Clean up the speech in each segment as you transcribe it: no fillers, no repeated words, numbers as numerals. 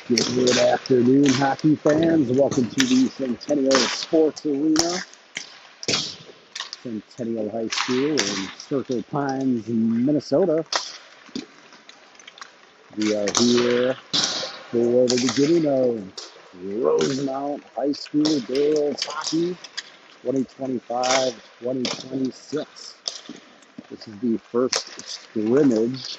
Good afternoon, hockey fans. Welcome to the Centennial Sports Arena, Centennial High School in Circle Pines, Minnesota. We are here for the beginning of Rosemount High School Girls Hockey 2025-2026. This is the first scrimmage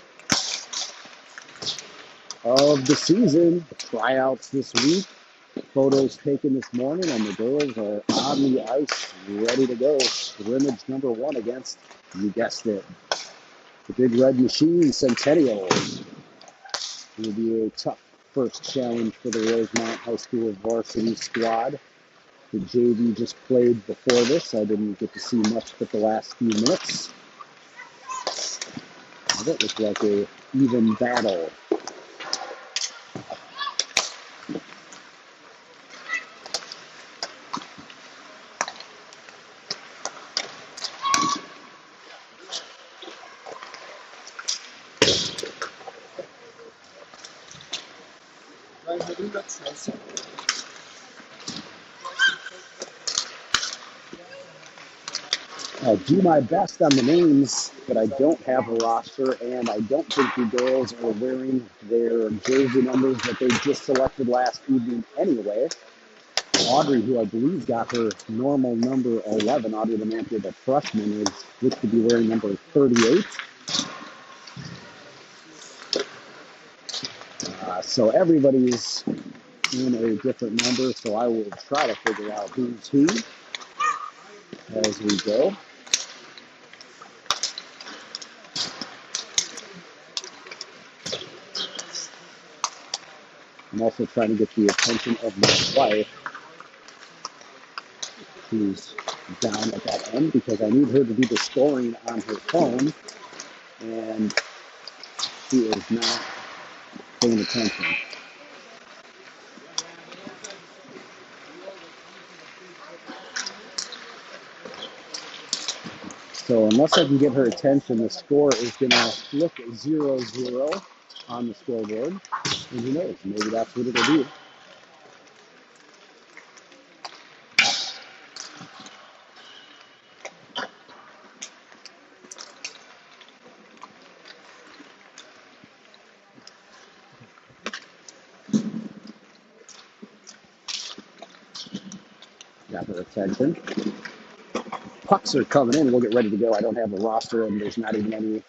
of the season. Tryouts this week. Photos taken this morning, and the girls are on the ice, ready to go. Scrimmage number one against, you guessed it, the Big Red Machine, Centennial. It will be a tough first challenge for the Rosemount High School varsity squad. The JV just played before this. I didn't get to see much but the last few minutes. It looked like a even battle. I'll do my best on the names, but I don't have a roster, and I don't think the girls are wearing their jersey numbers that they just selected last evening anyway. Audrey, who I believe got her normal number 11, Audrey the Mantia, the freshman, looks to be wearing number 38. So everybody's in a different number, so I will try to figure out who's who as we go. I'm also trying to get the attention of my wife, who's down at that end, because I need her to do the scoring on her phone, and she is not paying attention. So unless I can get her attention, the score is going to look 0-0 on the scoreboard. And who knows, maybe that's what it'll be. Got her attention. Pucks are coming in. We'll get ready to go. I don't have a roster, and there's not even any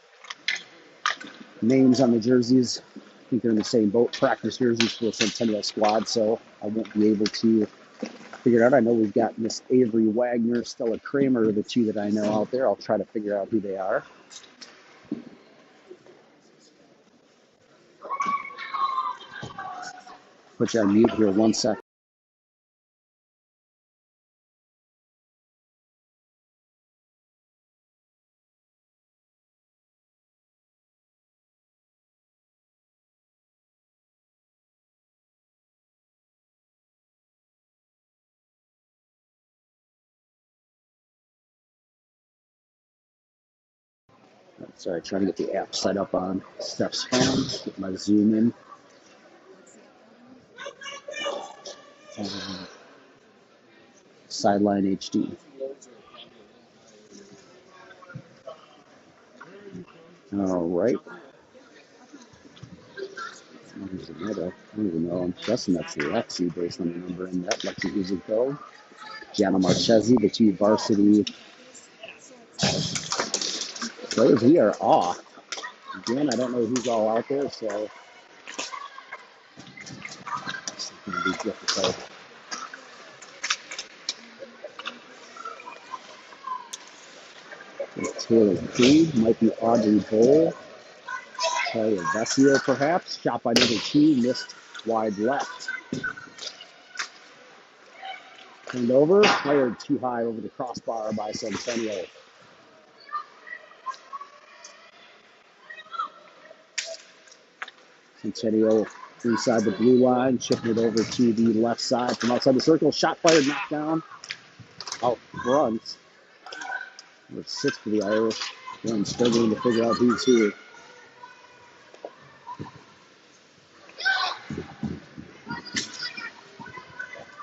names on the jerseys. I think they're in the same boat, practice jerseys for the Centennial squad, so I won't be able to figure it out. I know we've got Miss Avery Wagner, Stella Kramer, the two that I know out there. I'll try to figure out who they are. Put you on mute here 1 second. Sorry, trying to get the app set up on Steph's phone. Get my Zoom in. Sideline HD. All right. There's another. I don't even know. I'm guessing that's Lexi based on the number in that. Lexi Huzico. Gianna Marchesi, the two varsity players. We are off. Again, I don't know who's all out there, so it's going to be difficult. Taylor Creed, might be Audrey Bowl. Taylor Vesio, perhaps. Shot by number 2, missed wide left. Turned over, fired too high over the crossbar by Centennial. Centennial inside the blue line, chipping it over to the left side from outside the circle. Shot fired, knocked down. Out front. Number 6 for the Irish. Again, struggling to figure out who's who.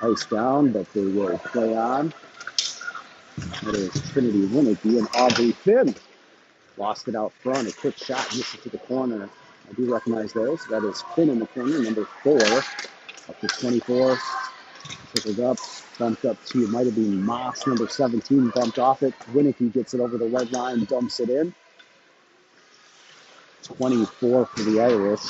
Ice down, but they will play on. That is Trinity Winnicky and Aubrey Finn. Lost it out front. A quick shot, missed it to the corner. I do recognize those. That is Finn in the corner, number 4. Up to 24. Trickles up, bumped up to, might have been Moss, number 17, bumped off it. Winnicky gets it over the red line, dumps it in. 24 for the Irish.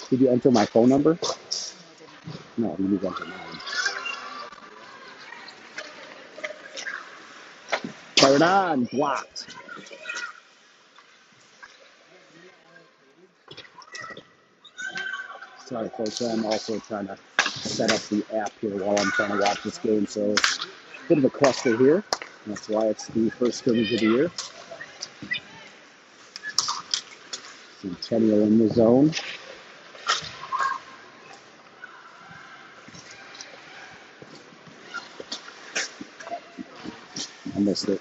Did you enter my phone number? No, you need to enter mine. Fired on, blocked. Sorry, folks, I'm also trying to set up the app here while I'm trying to watch this game, so it's a bit of a cluster here. That's why it's the first scrimmage of the year. Centennial in the zone. I missed it.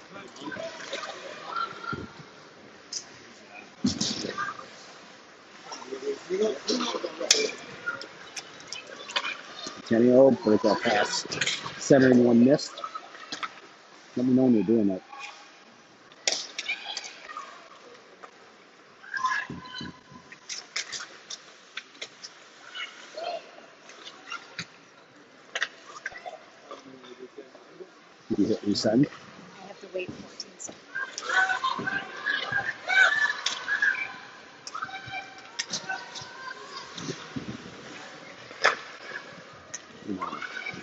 Centennial, breakout pass. Centering one missed. Let me know when you're doing it. Did you hit resend? I have to wait 14 seconds.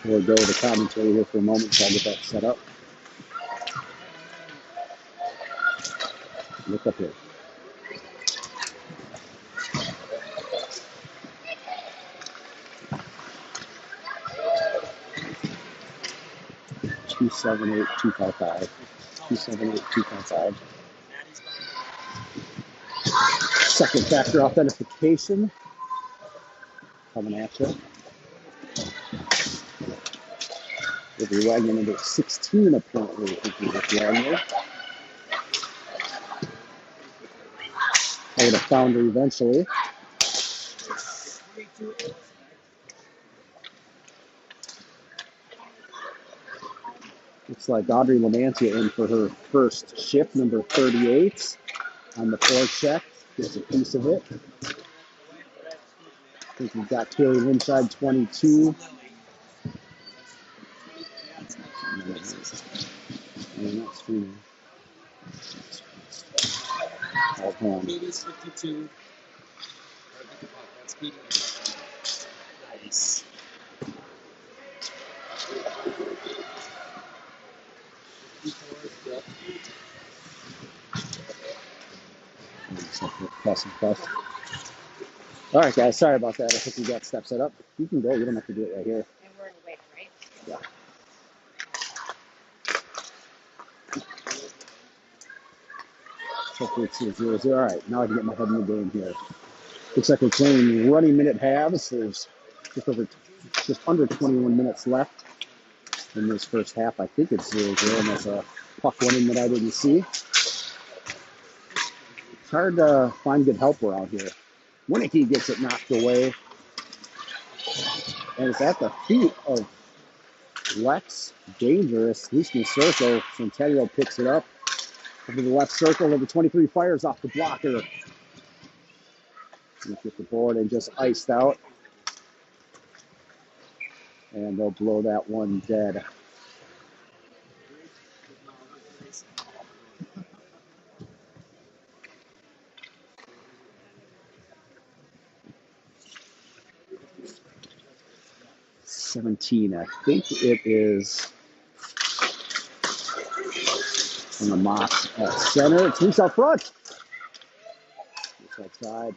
We'll go to the commentary here for a moment so I'll get that set up. Look up here. Two 278-255. 278-255. Second factor authentication coming at you. With the Wagner number 16 apparently with Wagner. I would have found her eventually. Looks like Audrey Lamantia in for her first shift, number 38 on the forecheck. Gets a piece of it. I think we've got Taylor inside 22. Not streaming. Oh, Katie's 52. That's Katie. Nice. Press. All right, guys. Sorry about that. I think we got stuff set up. You can go. You don't have to do it right here. And we're away, right? Yeah. Hopefully it's 0-0. All right, now I can get my head in the game here. Looks like we're playing running minute halves. There's just under 21 minutes left in this first half. I think it's 0-0, and that's a puck winning that I didn't see. It's hard to find good help around here. Winnicky gets it knocked away, and it's at the feet of Lex. Dangerous. Loose in the circle. Centennial picks it up. Over the left circle, number 23 fires off the blocker. Get the board and just iced out. And they'll blow that one dead. $17. I think it is on the Moss at center. It's loose out front. Loose outside.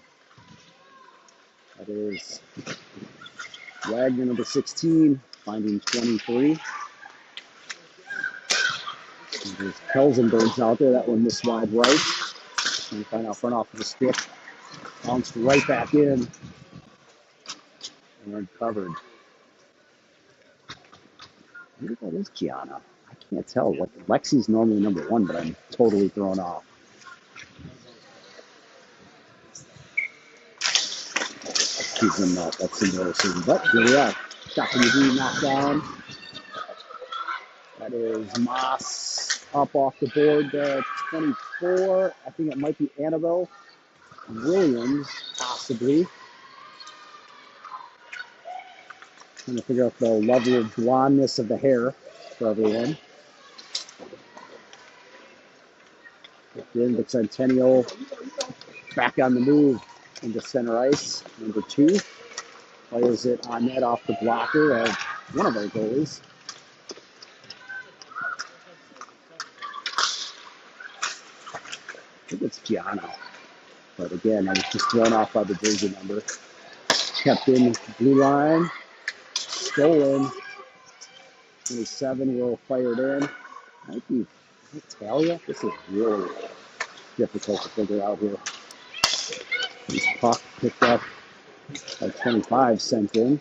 That is Wagner, number 16, finding 23. And there's Kelsenberg's out there. That one missed wide right. Trying to find out front off of the stick. Bounced right back in. And uncovered. Who the hell is Gianna? I Can't tell what Lexi's normally number one, but I'm totally thrown off. Excuse me, that's embarrassing. But here we are. Shot from the D knocked down. That is Moss up off the board to 24. I think it might be Annabelle Williams, possibly. Trying to figure out the level of blondness of the hair for everyone. Again, the Centennial back on the move into center ice. Number 2 fires it on net off the blocker of one of our goalies. I think it's Gianna. But again, I was just thrown off by the jersey number. Kept in blue line. Stolen. 27 will fire it in. Might be Italia. This is really difficult to figure out here. This puck picked up by 25 sent in.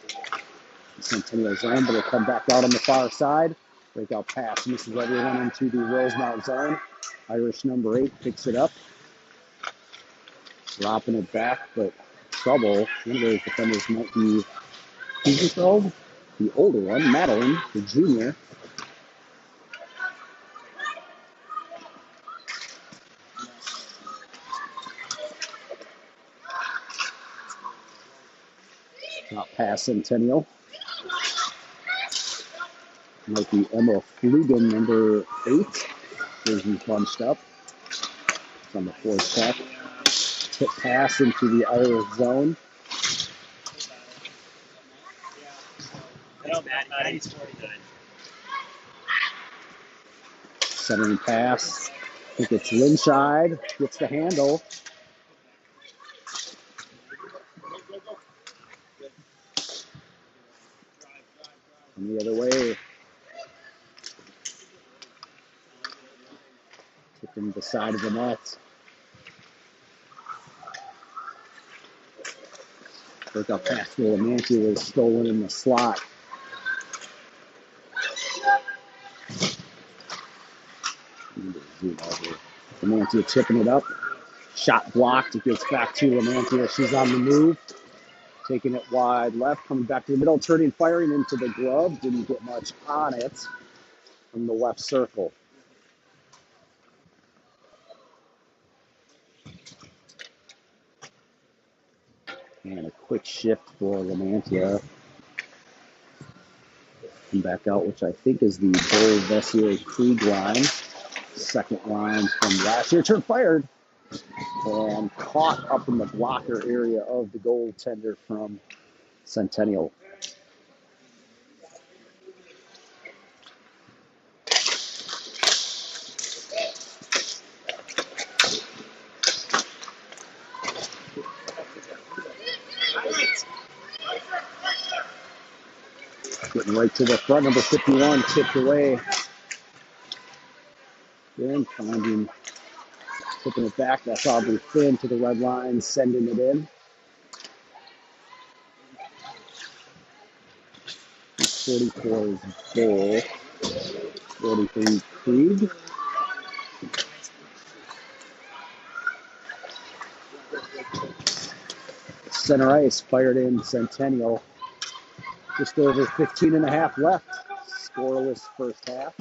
The Centennial zone, but it'll come back out on the far side. Breakout pass misses everyone into the Rosemount zone. Irish number 8 picks it up. Dropping it back, but trouble. One of those defenders might be Kuzenfeld, the older one, Madeline, the junior. Drop pass Centennial. Might be Emma Flugen, number 8. Jersey bunched up. It's on the fourth check. Tip pass into the Irish zone. Centering pass. I think it's Linscheid. Gets the handle. And the other way. Tipping the side of the net. Breakout pass for Lamantia was stolen in the slot. Lamantia tipping it up. Shot blocked. It gets back to Lamantia. She's on the move. Taking it wide left. Coming back to the middle. Turning, firing into the glove. Didn't get much on it from the left circle. And a quick shift for Lamantia. Come back out, which I think is the Bull Vessier Krieg line. Second line from last year. Turn fired. And caught up in the blocker area of the goaltender from Centennial. Getting right to the front, number 51, tipped away. Then finding, tipping it back. That's Aubrey Finn to the red line, sending it in. 44 is Bull. 43 Krieg. Center ice, fired in Centennial. Just over 15 and a half left. Scoreless first half.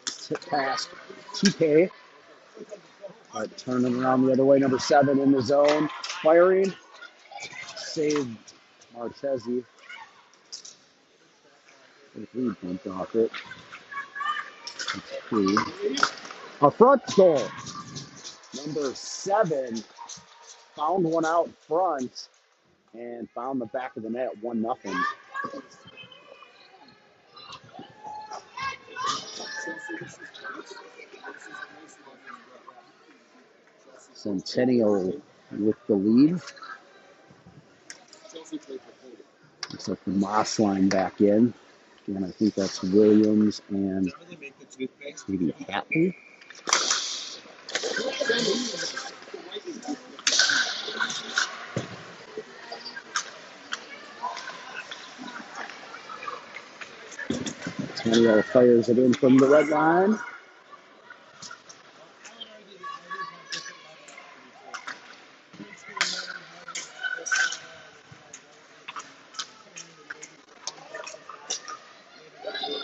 Tip pass, TK. Turning around the other way, number 7 in the zone. Firing. Saved Marchesi. Reed went off it. A front goal. Number 7 found one out front and found the back of the net, 1-0. Centennial with the lead. Looks like the Moss line back in. And I think that's Williams and maybe Hatley. Centennial fires it in from the red line.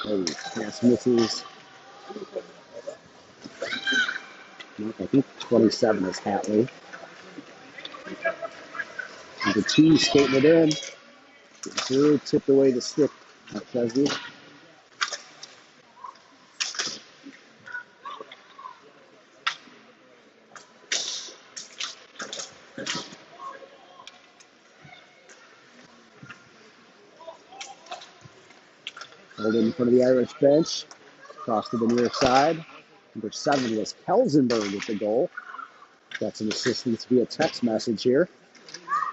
Oh, pass misses. I think 27 is Hatley. The two skating it in. Drew tipped away the stick by Chesney. Held in front of the Irish bench. Cross to the near side. Number 7 was Kelsenberg with the goal. Got some assistance via text message here.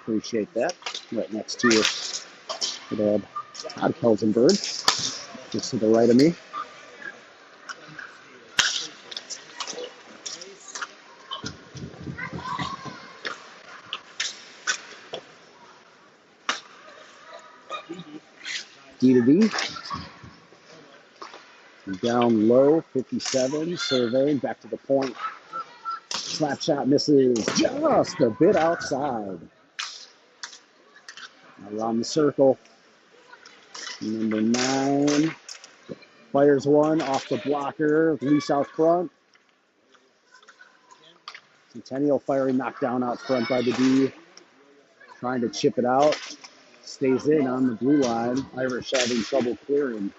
Appreciate that. Right next to you, Todd Kelsenberg, just to the right of me. D to D. Down low, 57, surveying, back to the point. Slap shot misses just a bit outside. Around the circle. Number 9 fires one off the blocker, loose out front. Centennial firing knocked down out front by the D. Trying to chip it out. Stays in on the blue line. Irish having trouble clearing.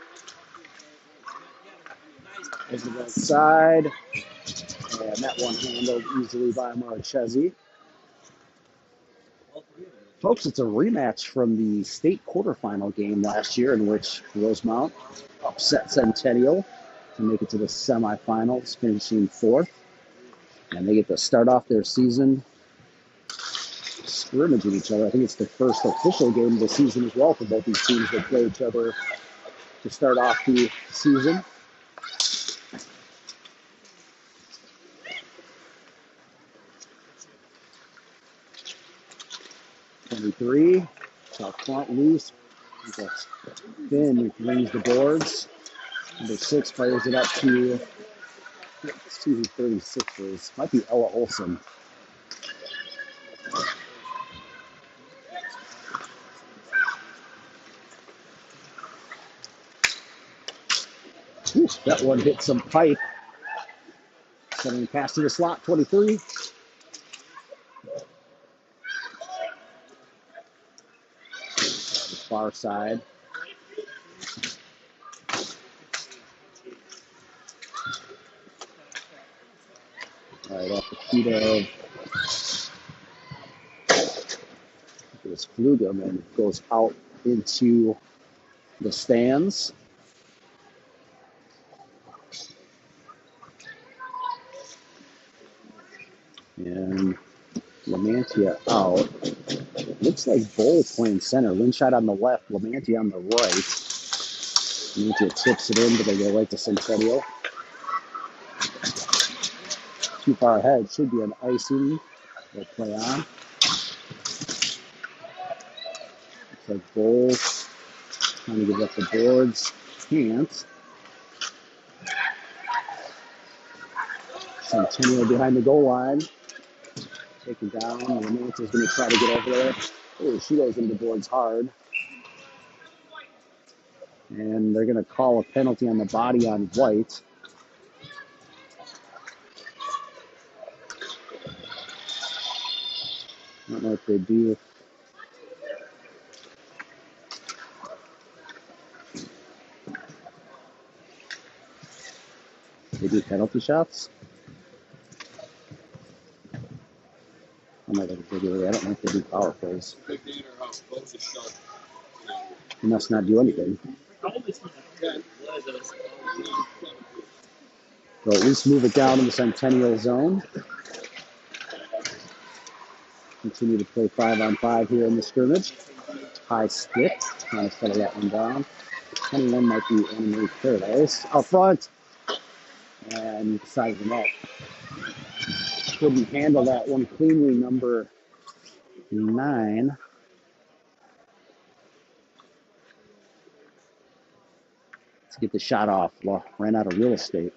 As the right side. And that one handled easily by Marchesi. Folks, it's a rematch from the state quarterfinal game last year in which Rosemount upset Centennial to make it to the semifinals, finishing 4th. And they get to start off their season scrimmaging each other. I think it's the first official game of the season as well for both these teams that play each other to start off the season. '23, top front loose. Finn rings the boards. Number 6 fires it up to, let's see who 36 is. Might be Ella Olson. Ooh, that one hit some pipe. Sending pass to the slot, 23. The far side. Right off the feet of this Flugum and goes out into the stands. And Lamantia out. Looks like Bowl playing center. Linshot on the left, Lamantia on the right. Lamantia tips it in, but they go right to Centennial. Too far ahead. Should be an icing. They'll play on. Looks like Bowl trying to give up the boards. Can't. Centennial behind the goal line. Taken down. Lamantia's going to try to get over there. Oh, she goes into the boards hard. And they're going to call a penalty on the body on White. I don't know if they do. They do penalty shots? I might have a video. I don't know if they do power plays. They must not do anything. They'll at least move it down in the Centennial zone. Continue to play 5-on-5 here in the scrimmage. High stick. Trying to settle that one down. 21 might be Anne-Marie Paradise. Out front. And size them up. Couldn't handle that one cleanly, number 9. to get the shot off. Ran out of real estate.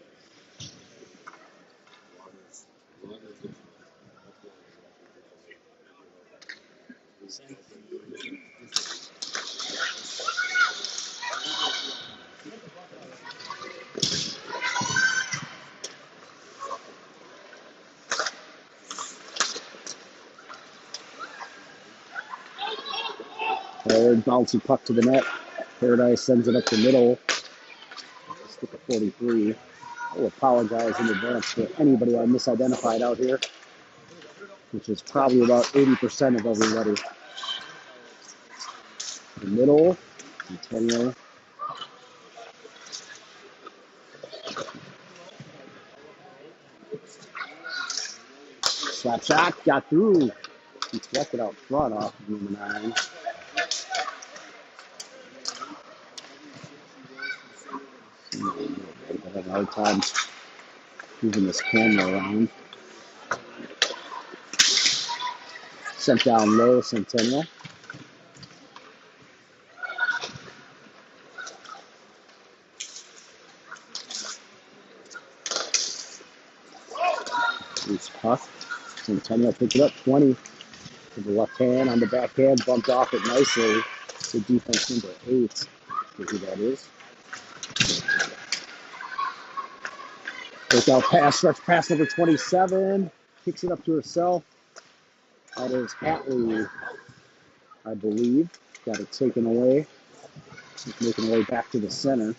Third bouncy puck to the net. Paradise sends it up the middle. Stick of 43. I will apologize in advance for anybody I misidentified out here, which is probably about 80% of everybody. The middle, Centennial. Slap shot, got through. Deflected out front off of number 9. I'm having a hard time moving this camera around. Sent down low, Centennial. Loose puck. Centennial picks it up, 20. To the left hand, on the backhand, bumped off it nicely. To defense number 8. Who that is. Breakout pass, stretch pass number 27. Kicks it up to herself. That is Hatley, I believe. Got it taken away. She's making her way back to the center.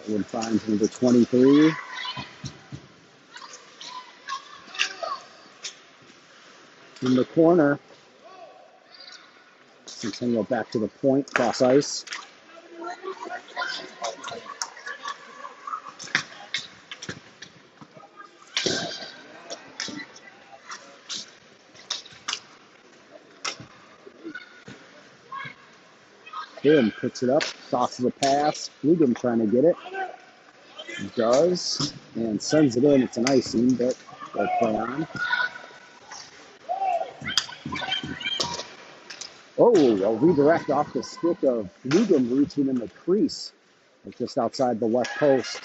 Wood finds number 23. In the corner. Centennial back to the point, cross ice. Tim picks it up, tosses a pass. Flugum trying to get it. Does, and sends it in. It's an icing, but they'll play on. Oh, a redirect off the stick of Flugum reaching in the crease. Just outside the left post.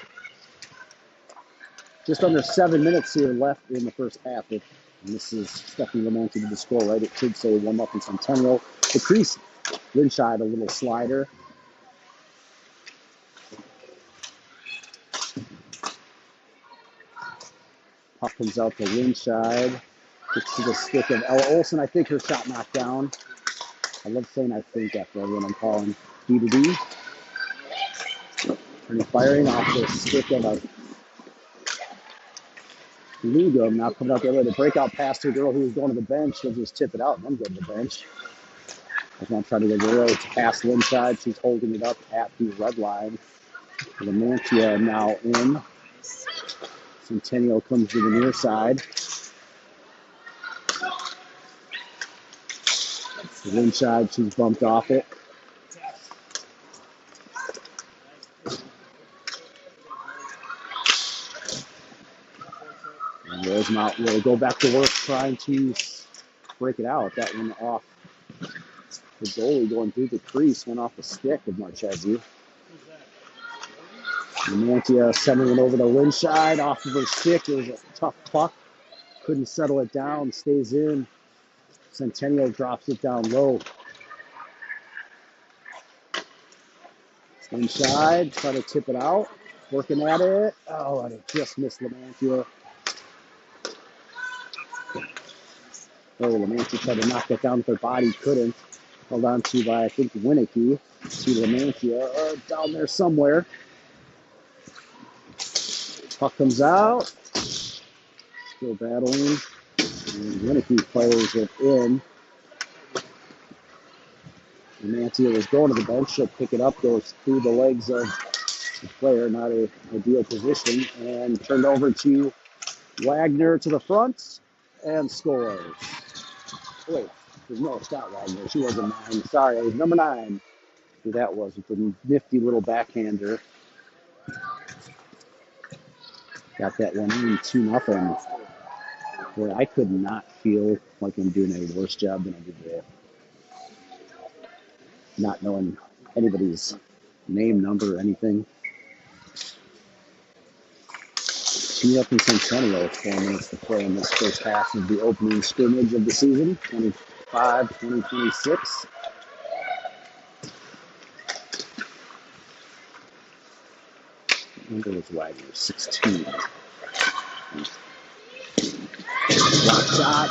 Just under 7 minutes here left in the first half. And this is Stephanie Lamonti to the score, right? It should say 1-0 in Centennial. The crease, Linscheid, a little slider. Puck comes out to Linscheid. Gets to the stick of Ella Olsen. I think her shot knocked down. I love saying I think after everyone I'm calling D to D. Turning firing off the stick of a Flugum. Now coming out the other way. The breakout pass to a girl who was going to the bench. She'll just tip it out and then go to the bench. That's not trying to go to it's past Linscheid. She's holding it up at the red line. Lamantia now in. Centennial comes to the near side. Linscheid, she's bumped off it. And Rosemount will go back to work trying to break it out. That one off the goalie going through the crease, went off the stick of Marchesi. Lamantia sending it over to Linscheid off of her stick. It was a tough puck. Couldn't settle it down. Stays in. Centennial drops it down low. Inside, try to tip it out. Working at it. Oh, and it just missed Lamantia. Oh, Lamantia tried to knock that down with her body. Couldn't. Held on to by, I think, Winicky. See Lamantia down there somewhere. Puck comes out. Still battling. And Winicky plays it in. Lamantia was going to the bench. She'll pick it up, goes through the legs of the player, not an ideal position, and turned over to Wagner to the front and scores. Wait, no, it's not Wagner. She was a 9. Sorry, it was number 9. Who that was with the nifty little backhander. Got that one in 2-0, where I could not feel like I'm doing a worse job than I did today. Not knowing anybody's name, number, or anything. 2-0 Centennial, 4 minutes to play in this first half of the opening scrimmage of the season, 2026. Number was Wagner, 16. Block shot.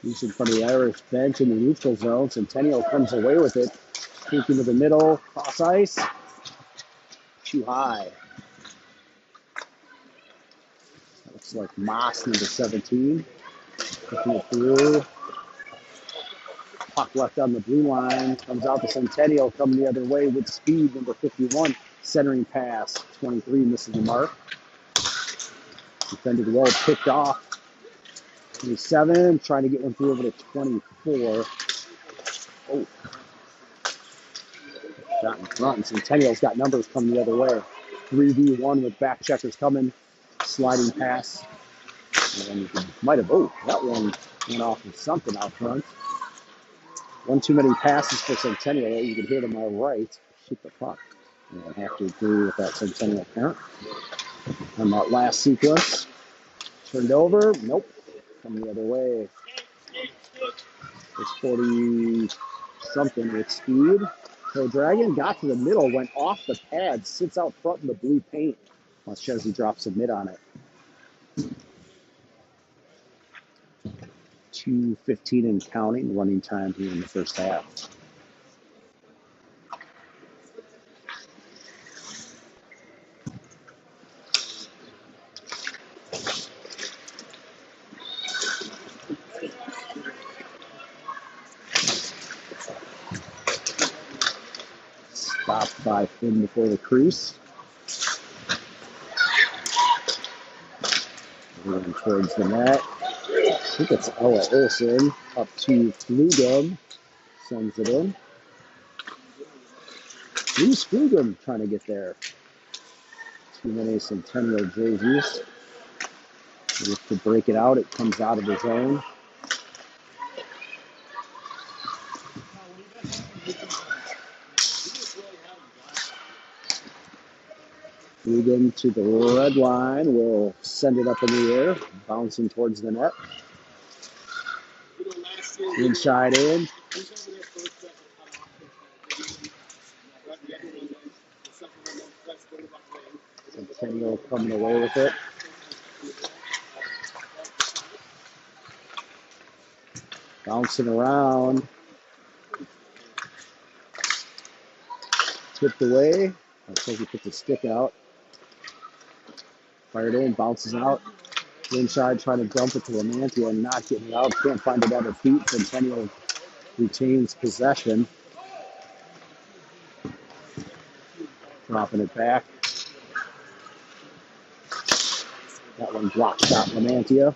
He's in front of the Irish bench in the neutral zone. Centennial comes away with it. Streaking to the middle, cross ice. Too high. That looks like Moss, number 17. Pushing it through. Puck left on the blue line. Comes out to Centennial, coming the other way with speed, number 51. Centering pass. 23 misses the mark. Defended well, picked off. 27, trying to get one through over to 24. Oh. Shot in front, and Centennial's got numbers coming the other way. 3v1 with back checkers coming. Sliding pass. And might have, that one went off of something out front. One too many passes for Centennial. You can hear to my right. Shoot the puck. And I have to agree with that Centennial parent. On that last sequence. Turned over. Nope. Coming the other way. It's 40-something with speed. So Dragon got to the middle, went off the pad, sits out front in the blue paint. Once Chesney drops a mid on it. 2:15 and counting running time here in the first half. Stopped by Finn before the crease. Going towards the net. I think it's Ella Olsen up to Flugum. Sends it in. Who's Flugum trying to get there? Too many Centennial jerseys. Just to break it out, it comes out of the zone. Flugum to the red line. Will send it up in the air, bouncing towards the net. Inside in. Centennial coming away with it. Bouncing around. Tipped away. Looks like he put the stick out. Fired in, bounces out. Inside, trying to dump it to Lamantia and not getting it out. Can't find it at her feet. Centennial retains possession. Dropping it back. That one block shot, Lamantia.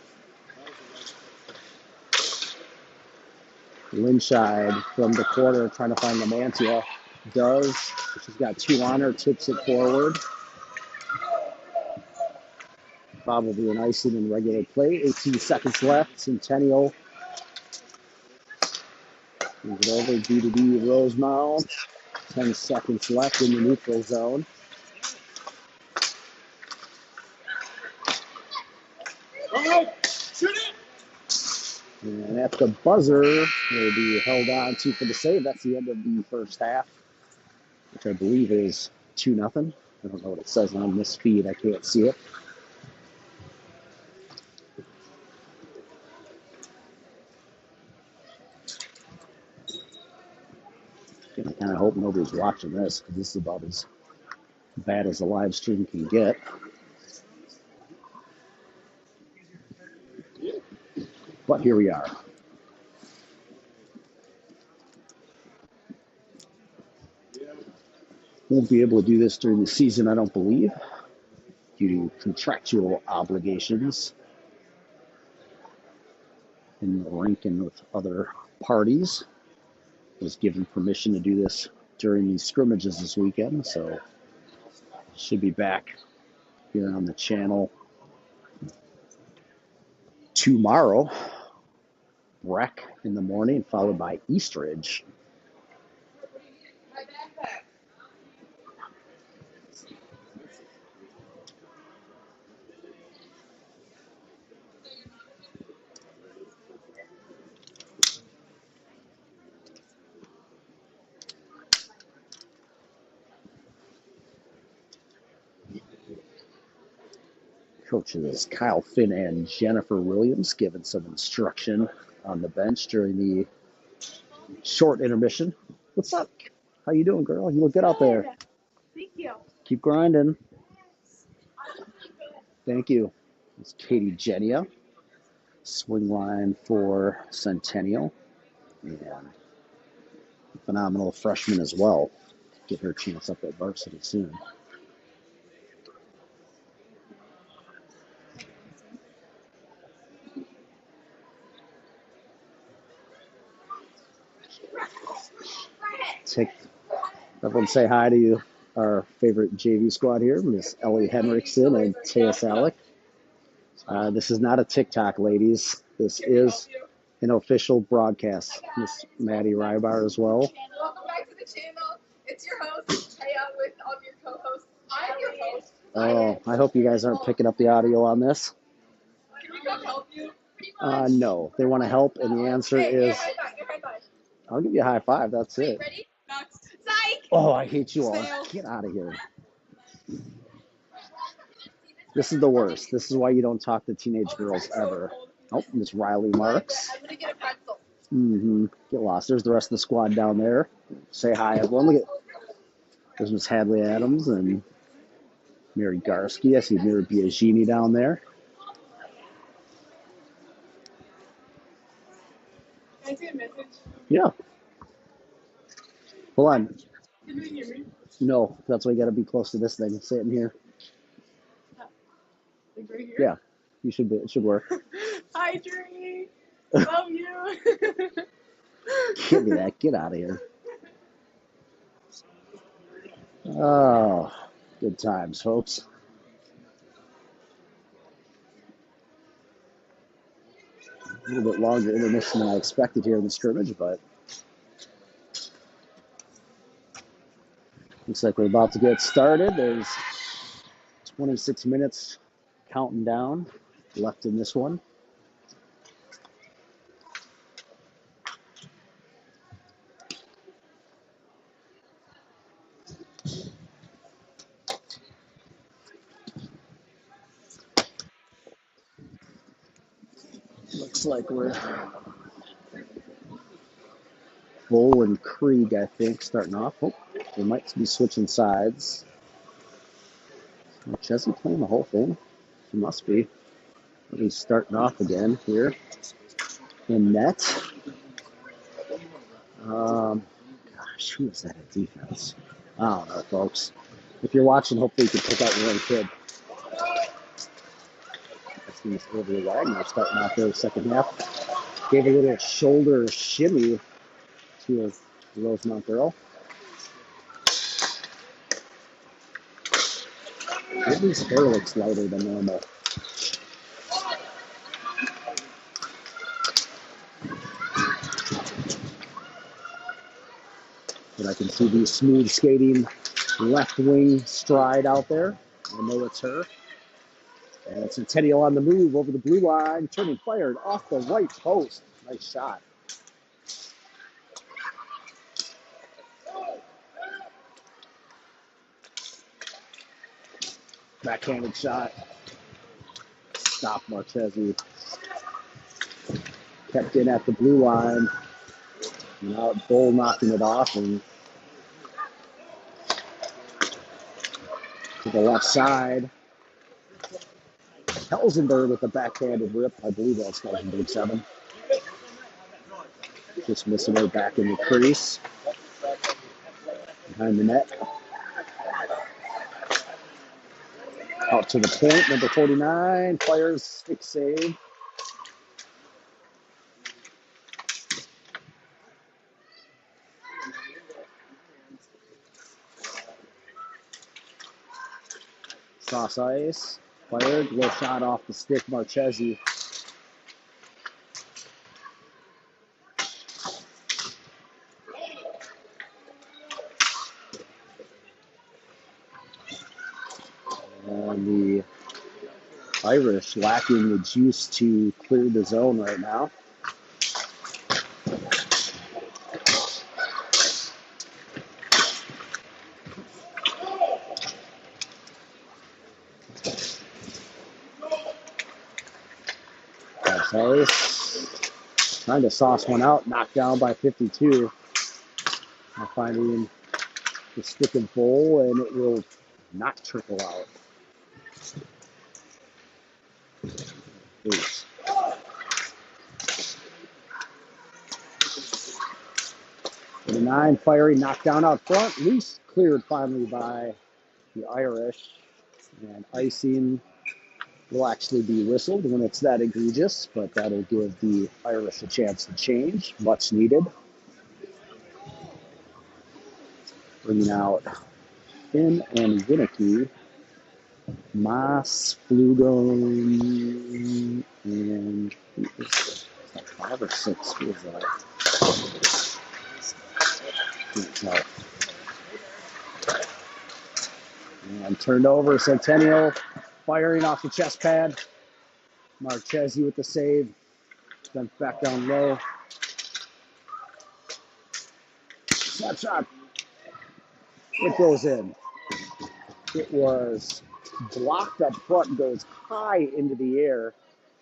Linscheid from the corner trying to find Lamantia. Does. She's got two on her, tips it forward. Probably an icing in regular play. 18 seconds left. Centennial. Move it over. D2D Rosemount. 10 seconds left in the neutral zone. And at the buzzer, will be held on to for the save. That's the end of the first half, which I believe is 2-0. I don't know what it says on this feed. I can't see it. I kind of hope nobody's watching this, because this is about as bad as a live stream can get. But here we are. Won't be able to do this during the season, I don't believe, due to contractual obligations in the rink and with other parties. Was given permission to do this during these scrimmages this weekend, so should be back here on the channel tomorrow. Breck in the morning, followed by Eastridge. Coaches Kyle Finn and Jennifer Williams giving some instruction on the bench during the short intermission. What's up? How you doing, girl? You look good out there. Thank you. Keep grinding. Thank you. It's Katie Genia, swing line for Centennial, and phenomenal freshman as well. Get her chance up at varsity soon. Everyone say hi to you, our favorite JV squad here, Miss Ellie Henriksen and Teas Alec. This is not a TikTok, ladies. This is an official broadcast. Miss Maddie Rybar as well. Welcome back to the channel. It's your host, Taya, with all your co-hosts. I'm your host. Oh, I hope you guys aren't picking up the audio on this. Can we come help you? No, they want to help, and the answer is, High five. I'll give you a high five. That's it. Ready? Psych! Oh, I hate you all. Get out of here. This is the worst. This is why you don't talk to teenage girls ever. Oh, Miss Riley Marks. I'm gonna get a pretzel. Get lost. There's the rest of the squad down there. Say hi, everyone. Look at, there's Miss Hadley Adams and Mary Garsky. I see Mary Biagini down there. Can I say a message? Yeah. Hold on. Can you hear me? No, that's why you got to be close to this thing. Say it in here. Like right here? Yeah, you should be. It should work. Hi, Dre. Love you. Give me that. Get out of here. Oh, good times, folks. A little bit longer intermission than I expected here in the scrimmage, but looks like we're about to get started. There's 26 minutes counting down left in this one. Looks like we're Bull and Krieg, I think, starting off. Oh, we might be switching sides. Chesney playing the whole thing? She must be. He's starting off again here in net. Gosh, who is that at defense? I don't know, folks. If you're watching, hopefully you can pick out your own kid. That's Miss Olivia Wagner starting off there the second half. Gave a little shoulder shimmy to a Rosemount girl. Whitney's hair looks lighter than normal. But I can see the smooth skating left wing stride out there. I know it's her. And it's Centennial on the move over the blue line, turning fired off the right post. Nice shot. Backhanded shot. Stop Marchesi. Kept in at the blue line. Now Bull knocking it off and to the left side. Helsenberg with the backhanded rip. I believe that's Helsenberg 7. Just missing her back in the crease. Behind the net. Out to the point, number 49. Fires, stick save. Sauce ice. Fired. Little shot off the stick, Marchese. And the Irish lacking the juice to clear the zone right now. That's ice. Trying to sauce one out, knocked down by 52. Now finding the stick and bowl, and it will not trickle out. Oops. The 9 firing, knocked down out front. Loose cleared finally by the Irish. And icing will actually be whistled when it's that egregious, but that'll give the Irish a chance to change. Much needed. Bringing out Finn and Winicky. Moss, Flugone, and who is that? 5 or 6? Who is that? No. And turned over, Centennial firing off the chest pad. Marchese with the save. Then back down low. Snapshot. It goes in. It was blocked up front, goes high into the air,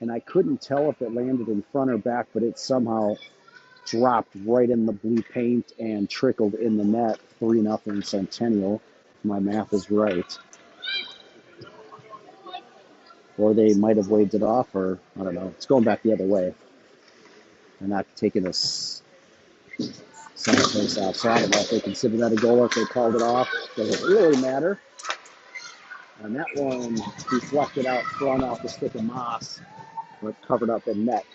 and I couldn't tell if it landed in front or back, but it somehow dropped right in the blue paint and trickled in the net. 3-0 Centennial. My math is right. Or they might have waved it off, or I don't know. It's going back the other way. They're not taking us center place off, so I don't know if they consider that a goal or if they called it off. Doesn't really matter. And that one deflected out front off the stick of Moss, but covered up in net.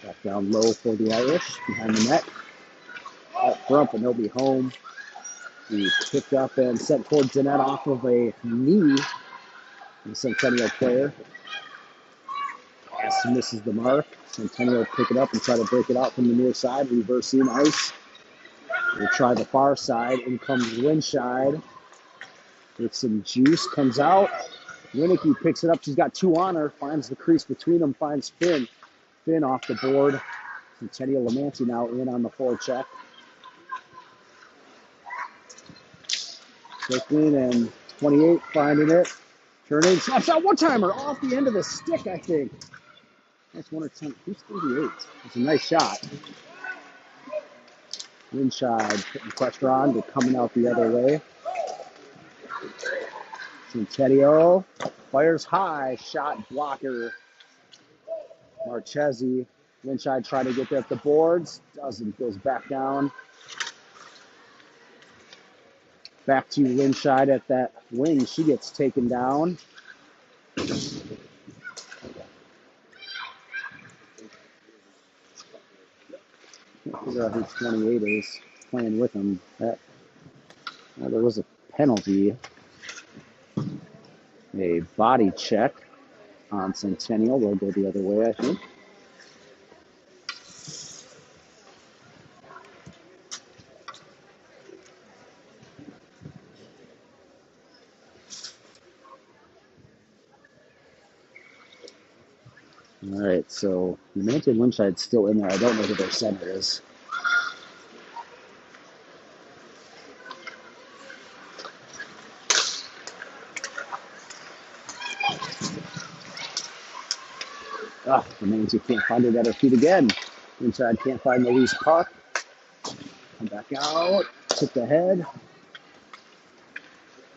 Back down low for the Irish, behind the net. Up front, but nobody home. He picked up and sent towards the net off of a knee. The Centennial player. Pass misses the mark. Centennial pick it up and try to break it out from the near side. Reversing ice. We'll try the far side. In comes Winshide. With some juice. Comes out. Winicky picks it up. She's got 2 on her. Finds the crease between them. Finds Finn. Finn off the board. Centennial Lamanti now in on the forecheck. 15 and 28 finding it. Turning. Slap shot. One-timer off the end of the stick, I think. That's 1 or 10. Who's 38? It's a nice shot. Winshide putting pressure on, but coming out the other way. Centennial fires high. Shot blocker. Marchese. Winshide trying to get there at the boards. Doesn't. Goes back down. Back to Winshide at that wing. She gets taken down. Can't figure out who 28 is playing with him. There was a penalty. A body check on Centennial. We'll go the other way, I think. All right, so Lamanti and Winshide's still in there. I don't know who their center is. Lamanti can't find it at her feet again. Winshide can't find the loose puck. Come back out. hit the head.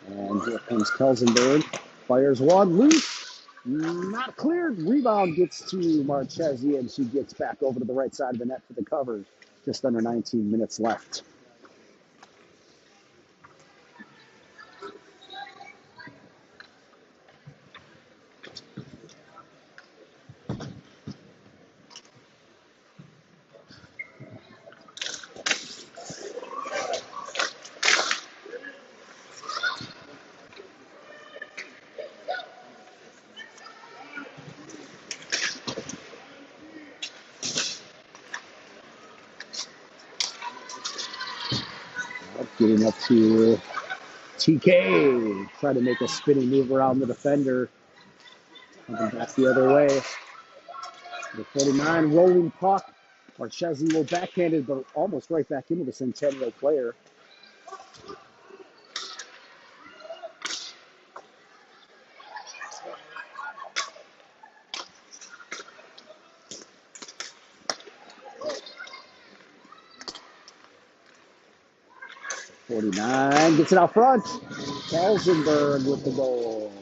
And here comes Kelsenberg. Fires one loose. Not cleared. Rebound gets to Marchesi, and she gets back over to the right side of the net for the cover. Just under 19 minutes left. Getting up to TK. Try to make a spinning move around the defender. Coming back the other way. The 49 rolling puck. Marchesi will backhand it, but almost right back into the Centennial player. .49 gets it out front. Kelsenberg with the goal.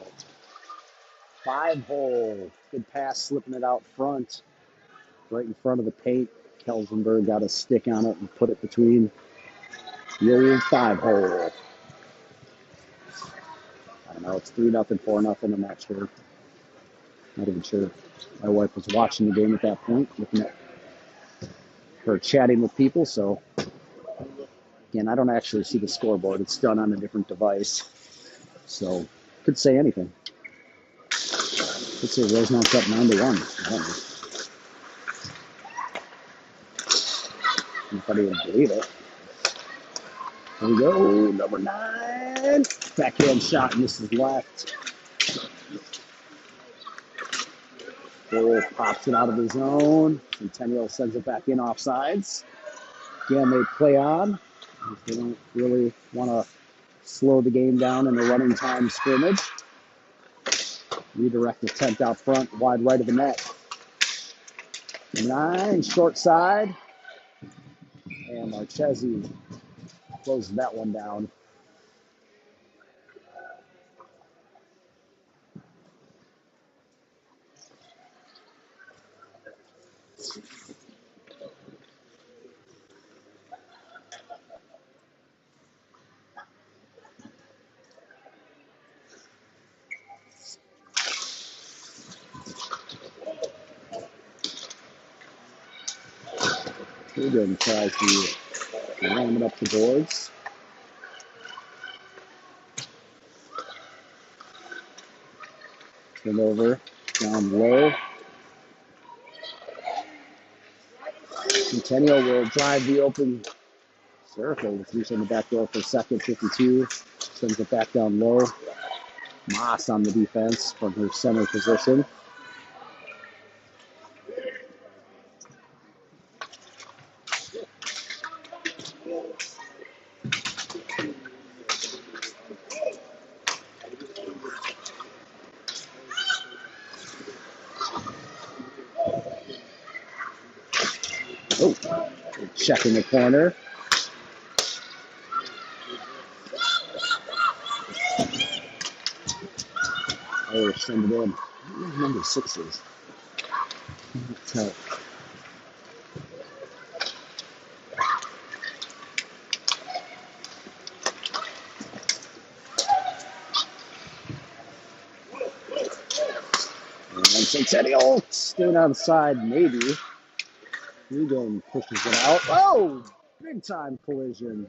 5-hole. Good pass, slipping it out front. Right in front of the paint. Kelsenberg got a stick on it and put it between the old 5-hole. I don't know, it's 3-0, 4-0. I'm not sure. Not even sure. My wife was watching the game at that point, looking at her chatting with people. So, again, I don't actually see the scoreboard. It's done on a different device. So, could say anything. Could say Rosemount's up 9-1. I don't know. If I didn't believe it. Here we go, number 9. Backhand shot, misses left. Cole pops it out of the zone. Centennial sends it back in offsides. Again, they play on. They don't really want to slow the game down in a running time scrimmage. Redirect the 10th out front, wide right of the net. 9, short side. And Marchesi closes that one down. Hogan tries to ram it up the boards. Turn over, down low. Centennial will drive the open circle with reach on the back door for second, 52. Sends it back down low. Moss on the defense from her center position. Oh, check in the corner. Irish send it in. Where's number 6 is? Tell. And Centennial staying outside, maybe. Egan pushes it out. Oh, big time collision.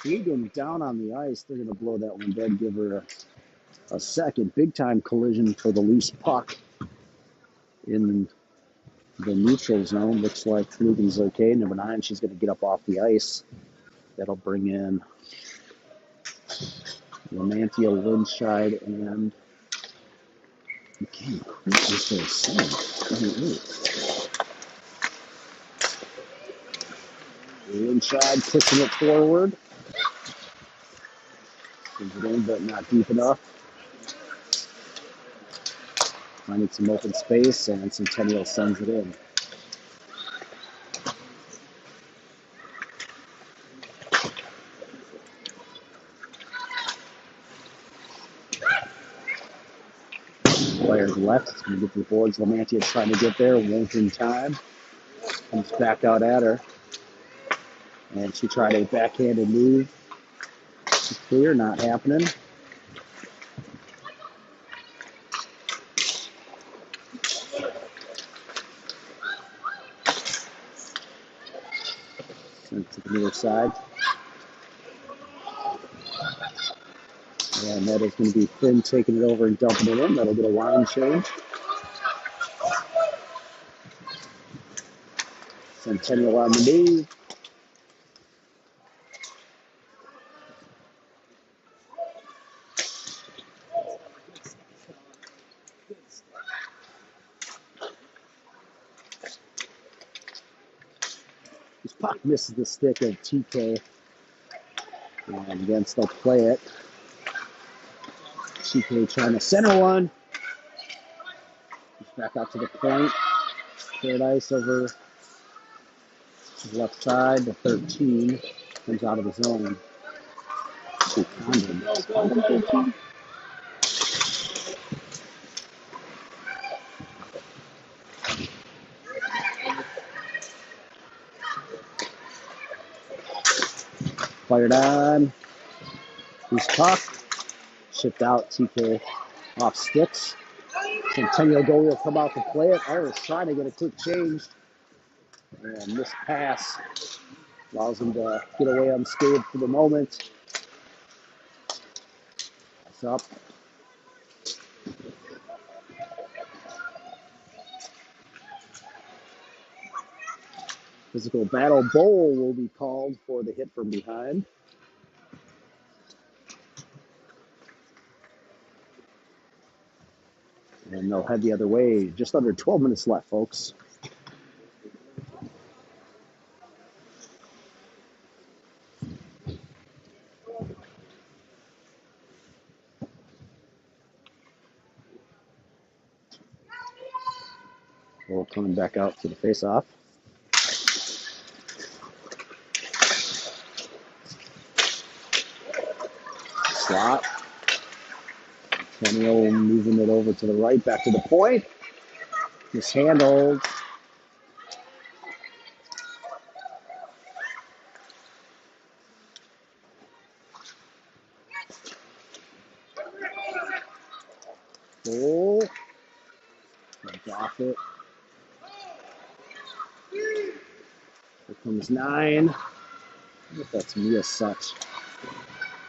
Egan down on the ice. They're going to blow that one dead. Give her a second. Big time collision for the loose puck in the neutral zone. Looks like Flugen's okay. Number 9, she's going to get up off the ice. That'll bring in Lamantia, Lindscheid, and McKay. Who is their son? Lindscheid pushing it forward. Sends it in, but not deep enough. Finding some open space, and Centennial sends it in. left. It's going to get to the boards. Lamantia trying to get there. Won't in time. Comes back out at her. And she tried a backhanded move. It's clear, not happening. Sent to the near side. And that is going to be Finn taking it over and dumping it in. That'll get a line change. Centennial on the move. This puck misses the stick of TK. And again, still play it. TK trying to center one. He's back out to the point. Third ice over to the left side. The 13 comes out of the zone. Ooh, Condon. Is Condon 13? Fired on. Loose puck. Shipped out. TK off sticks. Centennial goalie will come out to play it. Irish trying to get a quick change. And this pass allows him to get away unscathed for the moment. That's up. Physical battle bowl will be called for the hit from behind. And they'll head the other way. Just under 12 minutes left, folks. We're coming back out to the face-off. Slot. Centennial moving it over to the right, back to the point. Mishandled. Goal. Off it. Here comes 9. I wonder if that's Mia Such.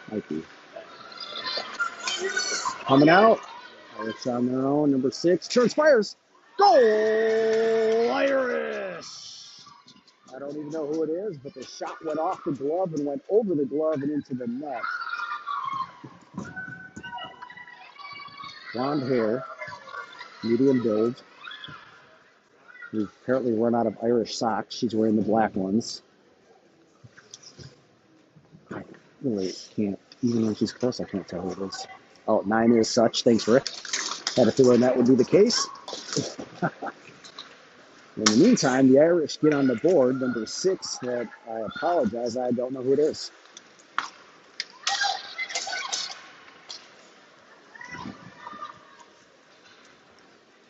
Might be. Coming out. Irish on their own. Number 6. Turns, fires. Goal! Irish! I don't even know who it is, but the shot went off the glove and went over the glove and into the net. Blonde hair. Medium build. We've apparently run out of Irish socks. She's wearing the black ones. I really can't, even when she's close, I can't tell who it is. Oh, 9 is Such. Thanks, Rick. Had a feeling that would be the case. In the meantime, the Irish get on the board. Number 6, that I apologize, I don't know who it is.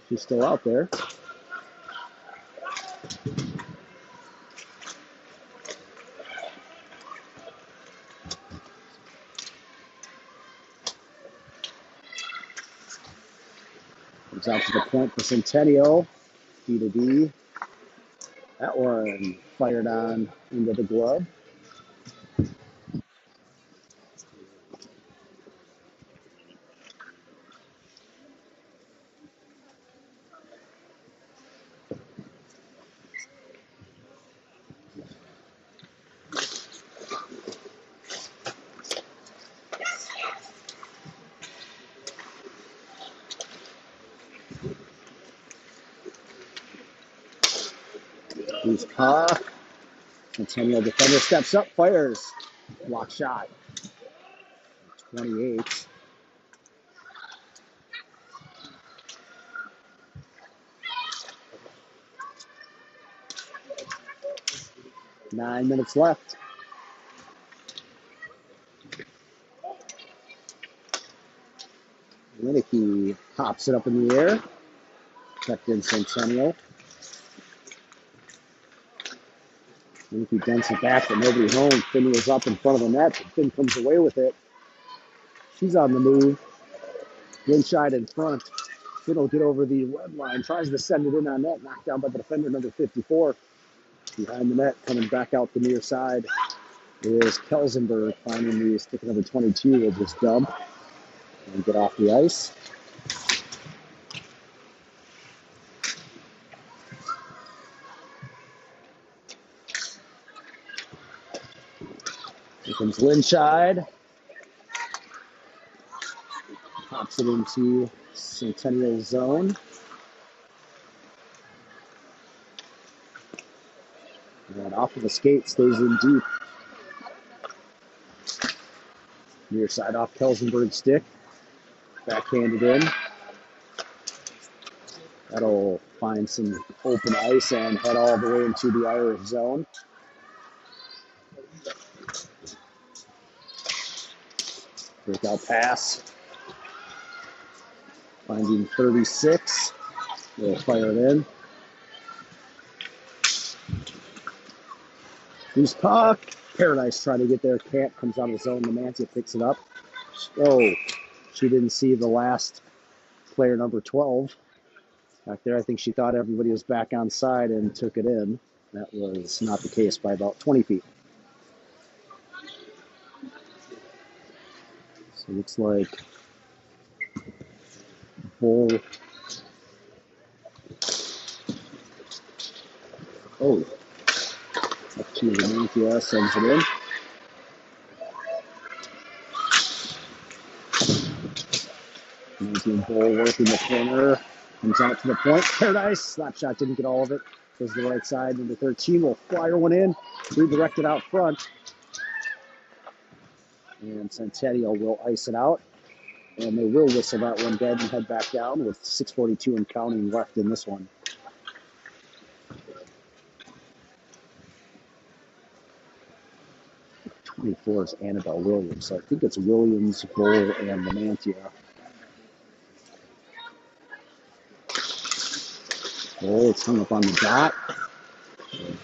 She's still out there. Comes out to the point for Centennial. D to D. That one fired on into the glove. Loose puck. Centennial defender steps up, fires. Block shot. 28. Nine minutes left. Linecky pops it up in the air. Kept in Centennial. He dumps it back, but nobody home. Finn was up in front of the net, but Finn comes away with it. She's on the move. Inside in front. Finn will get over the red line, tries to send it in on net, knocked down by the defender, number 54. Behind the net, coming back out the near side is Kelsenberg, finding the stick number 22. Will just dump and get off the ice. Here comes Linscheid. Pops it into Centennial zone. And off of the skate, stays in deep. Near side off Kelsenberg's stick. Backhanded in. That'll find some open ice and head all the way into the Irish zone. Breakout pass. Finding 36. They'll fire it in. Loose puck. Paradise trying to get there. Can't. Comes out of the zone. Lamantia picks it up. Oh, she didn't see the last player, number 12. Back there, I think she thought everybody was back on side and took it in. That was not the case by about 20 feet. So it looks like Bull. Oh, up to Lamantia, sends it in. Lamantia Bull working the corner. Comes out to the point. Paradise. Slap shot didn't get all of it. Goes to the right side. Number 13 will fire one in. Redirected out front. And Centennial will ice it out. And they will whistle that one dead and head back down with 6:42 and counting left in this one. #24 is Annabelle Williams. So I think it's Williams, Bull, and Lamantia. Oh, it's hung up on the dot.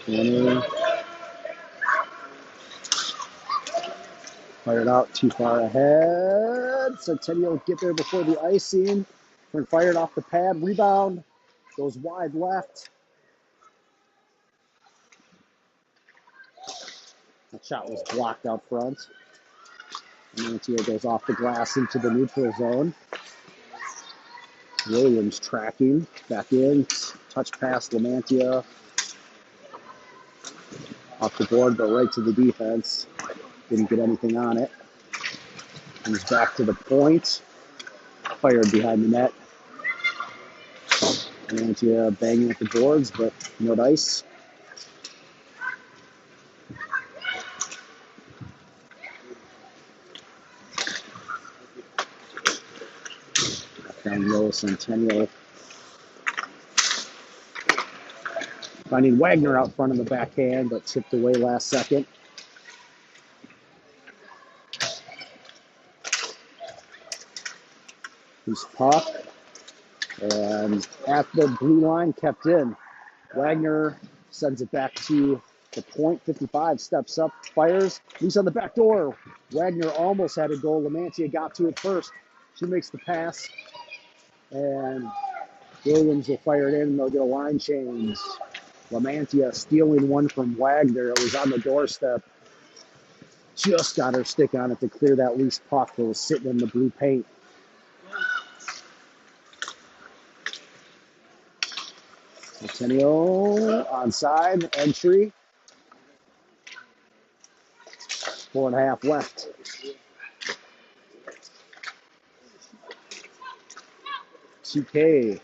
Corner. Fired out too far ahead. Centennial get there before the icing. Fired off the pad. Rebound. Goes wide left. That shot was blocked out front. Lamantia goes off the glass into the neutral zone. Williams tracking. Back in. Touch pass Lamantia. Off the board, but right to the defense. Didn't get anything on it. Comes back to the point. Fired behind the net. Lamantia banging at the boards, but no dice. Down low, Centennial. Finding Wagner out front in the backhand, but tipped away last second. Loose puck. And at the blue line, kept in. Wagner sends it back to the point. 55 steps up, fires. Loose on the back door. Wagner almost had a goal. Lamantia got to it first. She makes the pass. And Williams will fire it in, and they'll get a line change. Lamantia stealing one from Wagner. It was on the doorstep. Just got her stick on it to clear that loose puck that was sitting in the blue paint. Centennial onside, entry. 4.5 left. TK.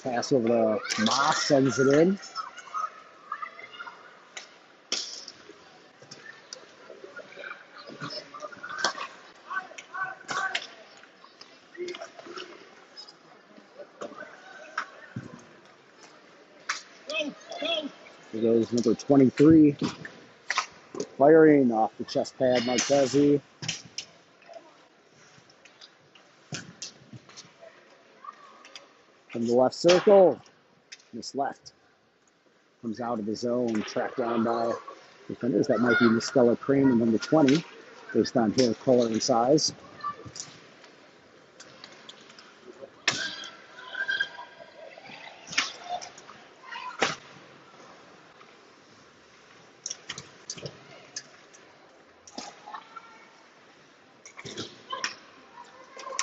Pass over to Moss, sends it in. Here goes number 23. Firing off the chest pad, Marquez. from the left circle. Miss left. Comes out of the zone, tracked down by defenders. That might be Miss Stella Crane, number 20, based on hair color and size.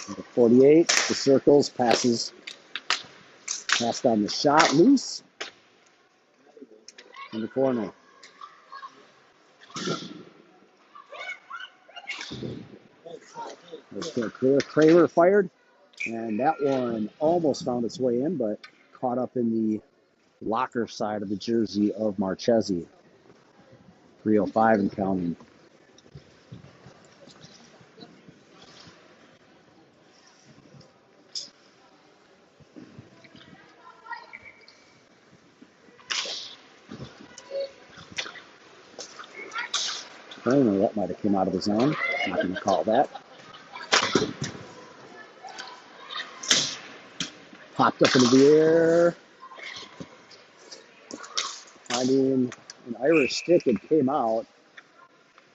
Number 48, the circles, passes. Passed on the shot, loose. In the corner. Okay, clear. Kramer fired, and that one almost found its way in, but caught up in the locker side of the jersey of Marchesi. 3:05 and counting. Kramer, that might have come out of the zone. Not going to call that. Popped up into the air. Finding an Irish stick, it came out.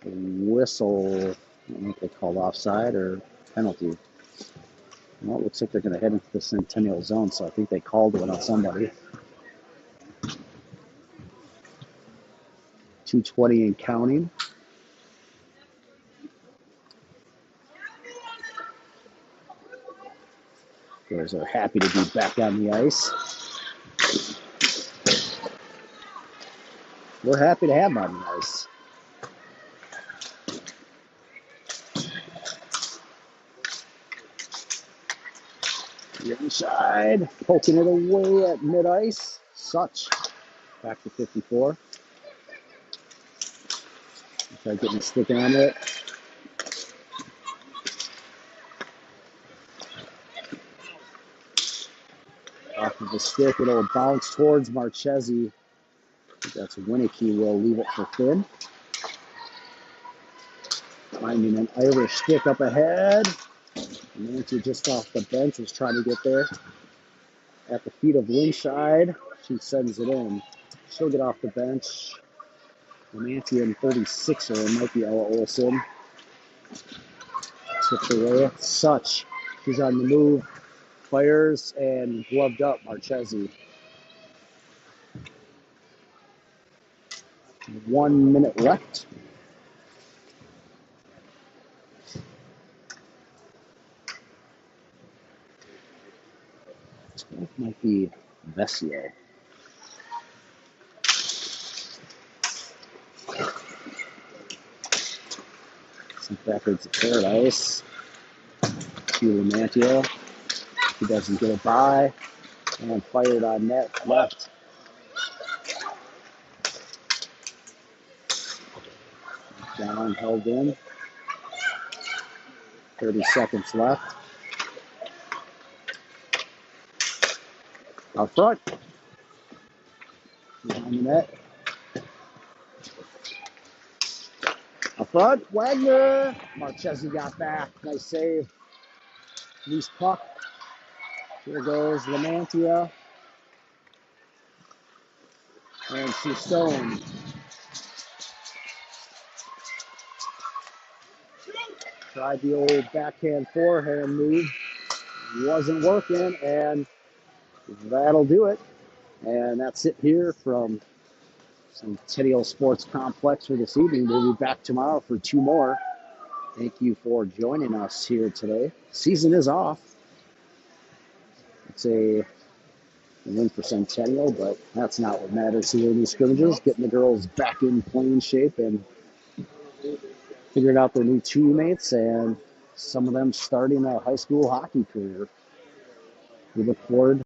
A whistle. I don't know if they called offside or penalty. Well, it looks like they're going to head into the Centennial zone, so I think they called one on somebody. 2:20 and counting. Girls are happy to be back on the ice. We're happy to have them on the ice. The inside, poking it away at mid-ice. Such. Back to 54. Try getting a stick on it. Off of the stick, it'll bounce towards Marchesi. That's Winnicky will leave it for Finn. Finding an Irish stick up ahead. Nancy just off the bench was trying to get there. At the feet of Linscheid, she sends it in. She'll get off the bench. Nancy and 36er, it might be Ella Olson. Tipped away. Such. She's on the move. Fires and gloved up Marchesi. 1 minute left. It might be Vessier. Sent backwards to Paradise. To Lamantia. He doesn't get it by. And fired on net left. Down, held in. 30 seconds left. Out front. Behind the net. Out front. Wagner. Marchesi got back. Nice save. Loose puck. Here goes Lamantia. And she's stoned. Tried the old backhand forehand move. Wasn't working, and that'll do it. And that's it here from Centennial Sports Complex for this evening. We'll be back tomorrow for 2 more. Thank you for joining us here today. Season is off. It's a win for Centennial, but that's not what matters here in these scrimmages. Getting the girls back in playing shape and figuring out their new teammates, and some of them starting a high school hockey career. We look forward